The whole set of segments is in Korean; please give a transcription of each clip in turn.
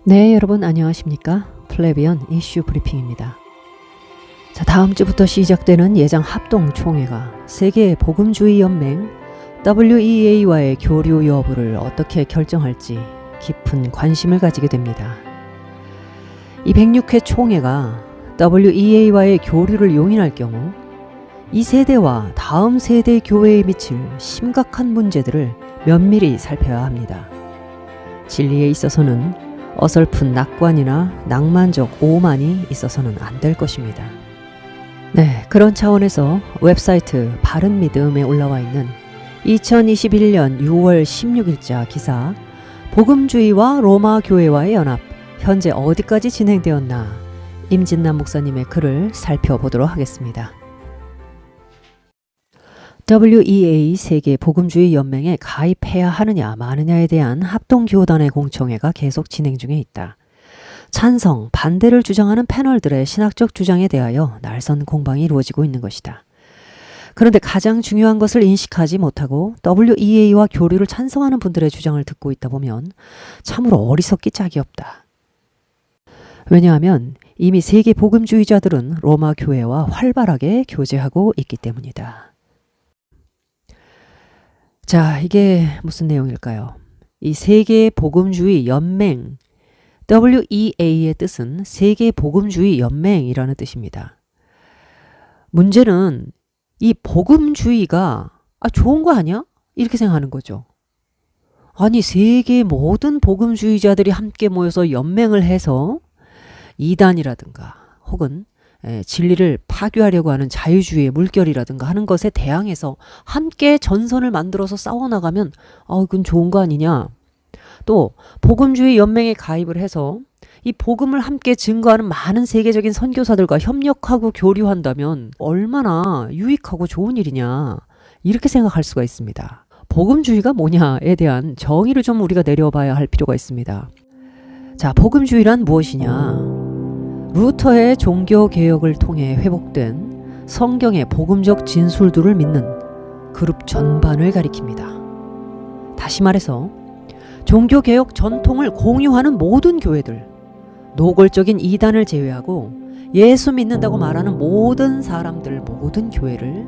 네, 여러분 안녕하십니까? 플래비언 이슈 브리핑입니다. 자, 다음 주부터 시작되는 예정 합동총회가 세계 복음주의 연맹 WEA와의 교류 여부를 어떻게 결정할지 깊은 관심을 가지게 됩니다. 이 106회 총회가 WEA와의 교류를 용인할 경우 이 세대와 다음 세대 교회에 미칠 심각한 문제들을 면밀히 살펴야 합니다. 진리에 있어서는 어설픈 낙관이나 낭만적 오만이 있어서는 안 될 것입니다. 네, 그런 차원에서 웹사이트 바른믿음에 올라와 있는 2021년 6월 16일자 기사 복음주의와 로마 교회와의 연합 현재 어디까지 진행되었나 임진남 목사님의 글을 살펴보도록 하겠습니다. WEA 세계 복음주의 연맹에 가입해야 하느냐 마느냐에 대한 합동교단의 공청회가 계속 진행 중에 있다. 찬성, 반대를 주장하는 패널들의 신학적 주장에 대하여 날선 공방이 이루어지고 있는 것이다. 그런데 가장 중요한 것을 인식하지 못하고 WEA와 교류를 찬성하는 분들의 주장을 듣고 있다 보면 참으로 어리석기 짝이 없다. 왜냐하면 이미 세계 복음주의자들은 로마 교회와 활발하게 교제하고 있기 때문이다. 자, 이게 무슨 내용일까요? 이 세계 복음주의 연맹, WEA의 뜻은 세계 복음주의 연맹이라는 뜻입니다. 문제는 이 복음주의가 좋은 거 아니야? 이렇게 생각하는 거죠. 아니, 세계 모든 복음주의자들이 함께 모여서 연맹을 해서 이단이라든가 혹은 진리를 파괴하려고 하는 자유주의의 물결이라든가 하는 것에 대항해서 함께 전선을 만들어서 싸워나가면 그건 좋은 거 아니냐. 또 복음주의 연맹에 가입을 해서 이 복음을 함께 증거하는 많은 세계적인 선교사들과 협력하고 교류한다면 얼마나 유익하고 좋은 일이냐. 이렇게 생각할 수가 있습니다. 복음주의가 뭐냐에 대한 정의를 좀 우리가 내려봐야 할 필요가 있습니다. 자, 복음주의란 무엇이냐. 루터의 종교개혁을 통해 회복된 성경의 복음적 진술들을 믿는 그룹 전반을 가리킵니다. 다시 말해서 종교개혁 전통을 공유하는 모든 교회들, 노골적인 이단을 제외하고 예수 믿는다고 말하는 모든 사람들, 모든 교회를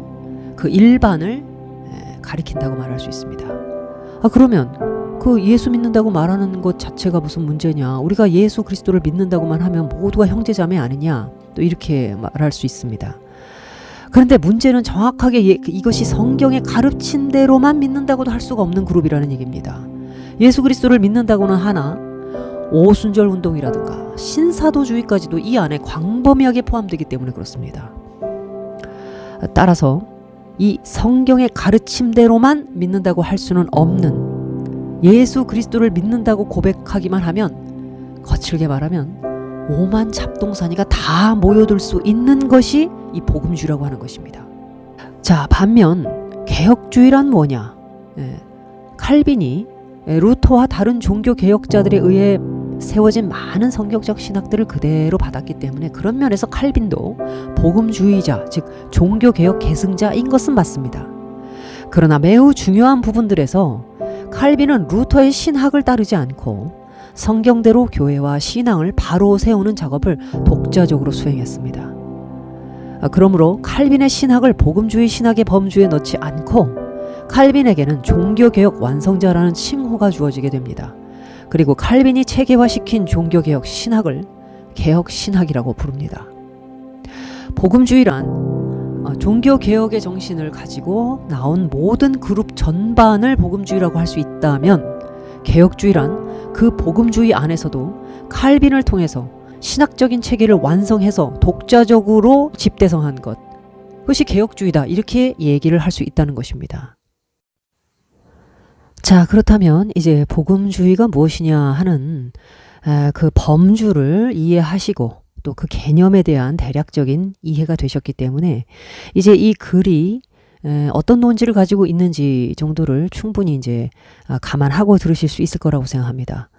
그 일반을 가리킨다고 말할 수 있습니다. 그러면 그 예수 믿는다고 말하는 것 자체가 무슨 문제냐. 우리가 예수 그리스도를 믿는다고만 하면 모두가 형제자매 아니냐. 또 이렇게 말할 수 있습니다. 그런데 문제는 정확하게 이것이 성경의 가르친 대로만 믿는다고도 할 수가 없는 그룹이라는 얘기입니다. 예수 그리스도를 믿는다고는 하나 오순절 운동이라든가 신사도주의까지도 이 안에 광범위하게 포함되기 때문에 그렇습니다. 따라서 이 성경의 가르침대로만 믿는다고 할 수는 없는 예수 그리스도를 믿는다고 고백하기만 하면 거칠게 말하면 오만 잡동사니가 다 모여들 수 있는 것이 이 복음주의라고 하는 것입니다. 자, 반면 개혁주의란 뭐냐? 칼빈이 루터와 다른 종교개혁자들에 의해 세워진 많은 성경적 신학들을 그대로 받았기 때문에 그런 면에서 칼빈도 복음주의자, 즉 종교개혁 계승자인 것은 맞습니다. 그러나 매우 중요한 부분들에서 칼빈은 루터의 신학을 따르지 않고 성경대로 교회와 신앙을 바로 세우는 작업을 독자적으로 수행했습니다. 그러므로 칼빈의 신학을 복음주의 신학의 범주에 넣지 않고 칼빈에게는 종교개혁 완성자라는 칭호가 주어지게 됩니다. 그리고 칼빈이 체계화시킨 종교개혁 신학을 개혁신학이라고 부릅니다. 복음주의란 종교개혁의 정신을 가지고 나온 모든 그룹 전반을 복음주의라고 할 수 있다면 개혁주의란 그 복음주의 안에서도 칼빈을 통해서 신학적인 체계를 완성해서 독자적으로 집대성한 것, 그것이 개혁주의다 이렇게 얘기를 할 수 있다는 것입니다. 자, 그렇다면 이제 복음주의가 무엇이냐 하는 그 범주를 이해하시고 또 그 개념에 대한 대략적인 이해가 되셨기 때문에 이제 이 글이 어떤 논지를 가지고 있는지 정도를 충분히 이제 감안하고 들으실 수 있을 거라고 생각합니다.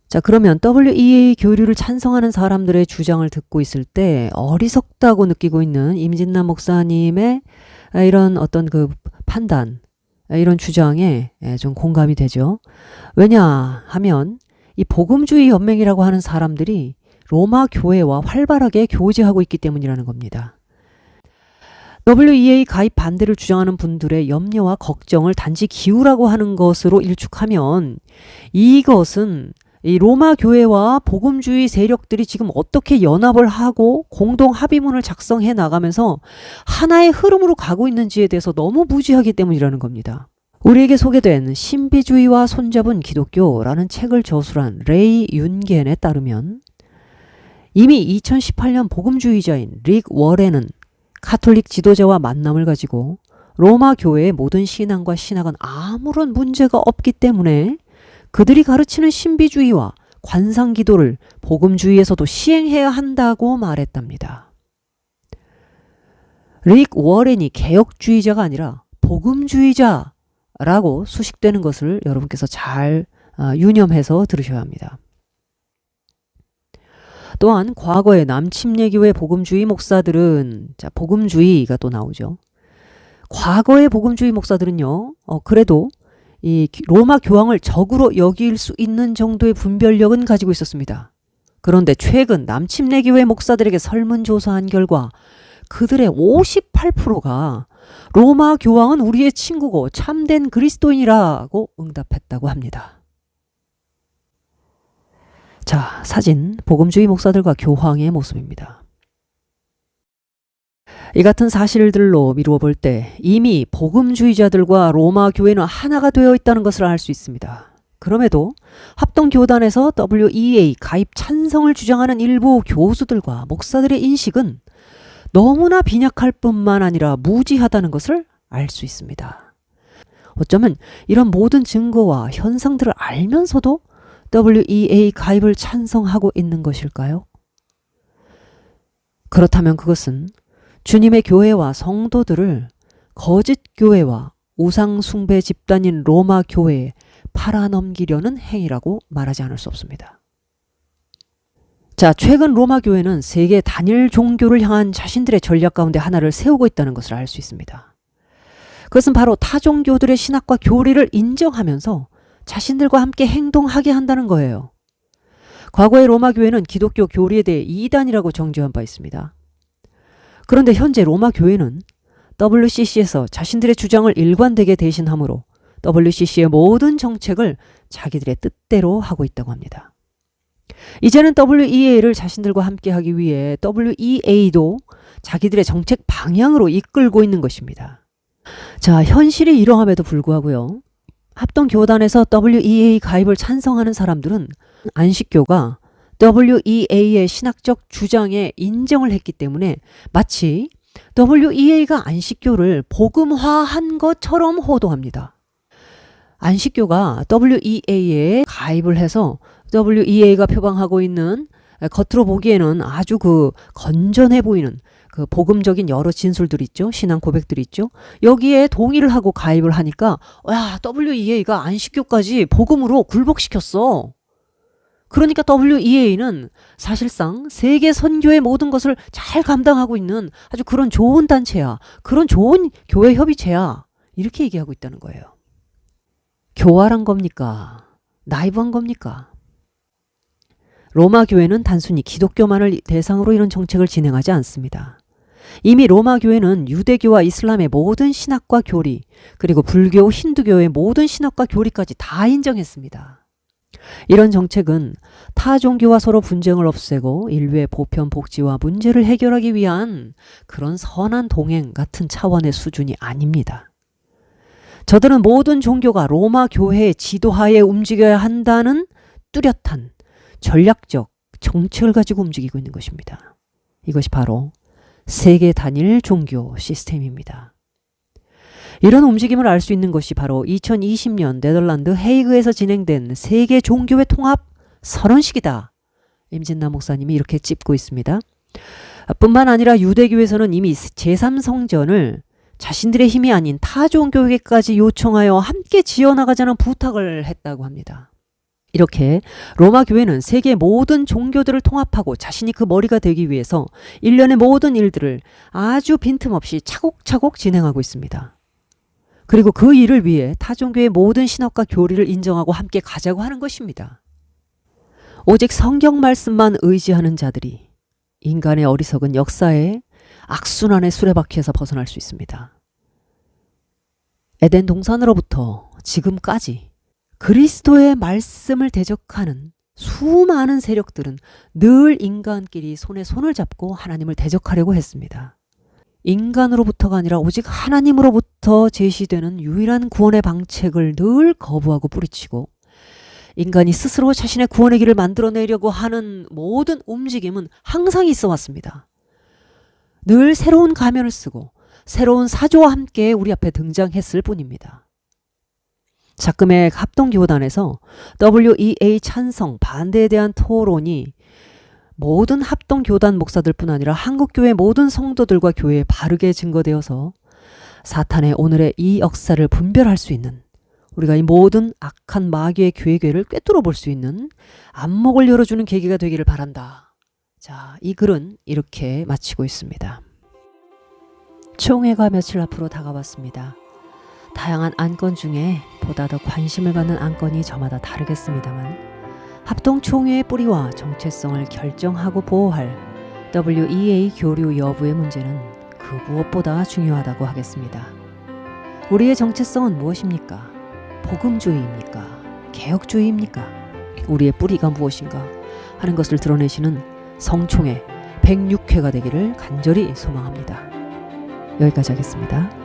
자, 그러면 WEA 교류를 찬성하는 사람들의 주장을 듣고 있을 때 어리석다고 느끼고 있는 임진남 목사님의 이런 어떤 그 판단, 이런 주장에 좀 공감이 되죠. 왜냐하면 이 복음주의 연맹이라고 하는 사람들이 로마 교회와 활발하게 교제하고 있기 때문이라는 겁니다. WEA 가입 반대를 주장하는 분들의 염려와 걱정을 단지 기우라고 하는 것으로 일축하면 이것은 이 로마 교회와 복음주의 세력들이 지금 어떻게 연합을 하고 공동 합의문을 작성해 나가면서 하나의 흐름으로 가고 있는지에 대해서 너무 무지하기 때문이라는 겁니다. 우리에게 소개된 신비주의와 손잡은 기독교라는 책을 저술한 레이 윤겐에 따르면 이미 2018년 복음주의자인 릭 워렌은 카톨릭 지도자와 만남을 가지고 로마 교회의 모든 신앙과 신학은 아무런 문제가 없기 때문에 그들이 가르치는 신비주의와 관상기도를 복음주의에서도 시행해야 한다고 말했답니다. 릭 워렌이 개혁주의자가 아니라 복음주의자라고 수식되는 것을 여러분께서 잘 유념해서 들으셔야 합니다. 또한 과거의 남침례교회 복음주의 목사들은 복음주의가 또 나오죠. 과거의 복음주의 목사들은요. 그래도 이 로마 교황을 적으로 여길 수 있는 정도의 분별력은 가지고 있었습니다. 그런데 최근 남침례교회 목사들에게 설문조사한 결과 그들의 58%가 로마 교황은 우리의 친구고 참된 그리스도인이라고 응답했다고 합니다. 자, 사진 복음주의 목사들과 교황의 모습입니다. 이 같은 사실들로 미루어 볼 때 이미 복음주의자들과 로마 교회는 하나가 되어 있다는 것을 알 수 있습니다. 그럼에도 합동교단에서 WEA 가입 찬성을 주장하는 일부 교수들과 목사들의 인식은 너무나 빈약할 뿐만 아니라 무지하다는 것을 알 수 있습니다. 어쩌면 이런 모든 증거와 현상들을 알면서도 WEA 가입을 찬성하고 있는 것일까요? 그렇다면 그것은 주님의 교회와 성도들을 거짓 교회와 우상 숭배 집단인 로마 교회에 팔아넘기려는 행위라고 말하지 않을 수 없습니다. 자, 최근 로마 교회는 세계 단일 종교를 향한 자신들의 전략 가운데 하나를 세우고 있다는 것을 알 수 있습니다. 그것은 바로 타 종교들의 신학과 교리를 인정하면서 자신들과 함께 행동하게 한다는 거예요. 과거의 로마 교회는 기독교 교리에 대해 이단이라고 정죄한 바 있습니다. 그런데 현재 로마 교회는 WCC에서 자신들의 주장을 일관되게 대신하므로 WCC의 모든 정책을 자기들의 뜻대로 하고 있다고 합니다. 이제는 WEA를 자신들과 함께 하기 위해 WEA도 자기들의 정책 방향으로 이끌고 있는 것입니다. 자, 현실이 이러함에도 불구하고요. 합동교단에서 WEA 가입을 찬성하는 사람들은 안식교가 WEA의 신학적 주장에 인정을 했기 때문에 마치 WEA가 안식교를 복음화한 것처럼 호도합니다. 안식교가 WEA에 가입을 해서 WEA가 표방하고 있는 겉으로 보기에는 아주 건전해 보이는 복음적인 여러 진술들 있죠. 신앙 고백들이 있죠. 여기에 동의를 하고 가입을 하니까 야, WEA가 안식교까지 복음으로 굴복시켰어. 그러니까 WEA는 사실상 세계 선교의 모든 것을 잘 감당하고 있는 아주 그런 좋은 단체야. 그런 좋은 교회 협의체야. 이렇게 얘기하고 있다는 거예요. 교활한 겁니까? 나이브한 겁니까? 로마 교회는 단순히 기독교만을 대상으로 이런 정책을 진행하지 않습니다. 이미 로마 교회는 유대교와 이슬람의 모든 신학과 교리, 그리고 불교, 힌두교의 모든 신학과 교리까지 다 인정했습니다. 이런 정책은 타 종교와 서로 분쟁을 없애고 인류의 보편 복지와 문제를 해결하기 위한 그런 선한 동행 같은 차원의 수준이 아닙니다. 저들은 모든 종교가 로마 교회의 지도하에 움직여야 한다는 뚜렷한 전략적 정책을 가지고 움직이고 있는 것입니다. 이것이 바로 세계 단일 종교 시스템입니다. 이런 움직임을 알 수 있는 것이 바로 2020년 네덜란드 헤이그에서 진행된 세계 종교의 통합 선언식이다. 임진남 목사님이 이렇게 찝고 있습니다. 뿐만 아니라 유대교에서는 이미 제3성전을 자신들의 힘이 아닌 타 종교에게까지 요청하여 함께 지어나가자는 부탁을 했다고 합니다. 이렇게 로마 교회는 세계 모든 종교들을 통합하고 자신이 그 머리가 되기 위해서 일련의 모든 일들을 아주 빈틈없이 차곡차곡 진행하고 있습니다. 그리고 그 일을 위해 타 종교의 모든 신학과 교리를 인정하고 함께 가자고 하는 것입니다. 오직 성경 말씀만 의지하는 자들이 인간의 어리석은 역사에 악순환의 수레바퀴에서 벗어날 수 있습니다. 에덴 동산으로부터 지금까지 그리스도의 말씀을 대적하는 수많은 세력들은 늘 인간끼리 손에 손을 잡고 하나님을 대적하려고 했습니다. 인간으로부터가 아니라 오직 하나님으로부터 제시되는 유일한 구원의 방책을 늘 거부하고 뿌리치고 인간이 스스로 자신의 구원의 길을 만들어내려고 하는 모든 움직임은 항상 있어 왔습니다. 늘 새로운 가면을 쓰고 새로운 사조와 함께 우리 앞에 등장했을 뿐입니다. 작금의 합동교단에서 WEA 찬성 반대에 대한 토론이 모든 합동교단 목사들뿐 아니라 한국교회 모든 성도들과 교회에 바르게 증거되어서 사탄의 오늘의 이 역사를 분별할 수 있는, 우리가 이 모든 악한 마귀의 괴계를 꿰뚫어 볼 수 있는 안목을 열어주는 계기가 되기를 바란다. 자, 이 글은 이렇게 마치고 있습니다. 총회가 며칠 앞으로 다가왔습니다. 다양한 안건 중에 보다 더 관심을 갖는 안건이 저마다 다르겠습니다만 합동총회의 뿌리와 정체성을 결정하고 보호할 WEA 교류 여부의 문제는 그 무엇보다 중요하다고 하겠습니다. 우리의 정체성은 무엇입니까? 복음주의입니까? 개혁주의입니까? 우리의 뿌리가 무엇인가 하는 것을 드러내시는 성총회 106회가 되기를 간절히 소망합니다. 여기까지 하겠습니다.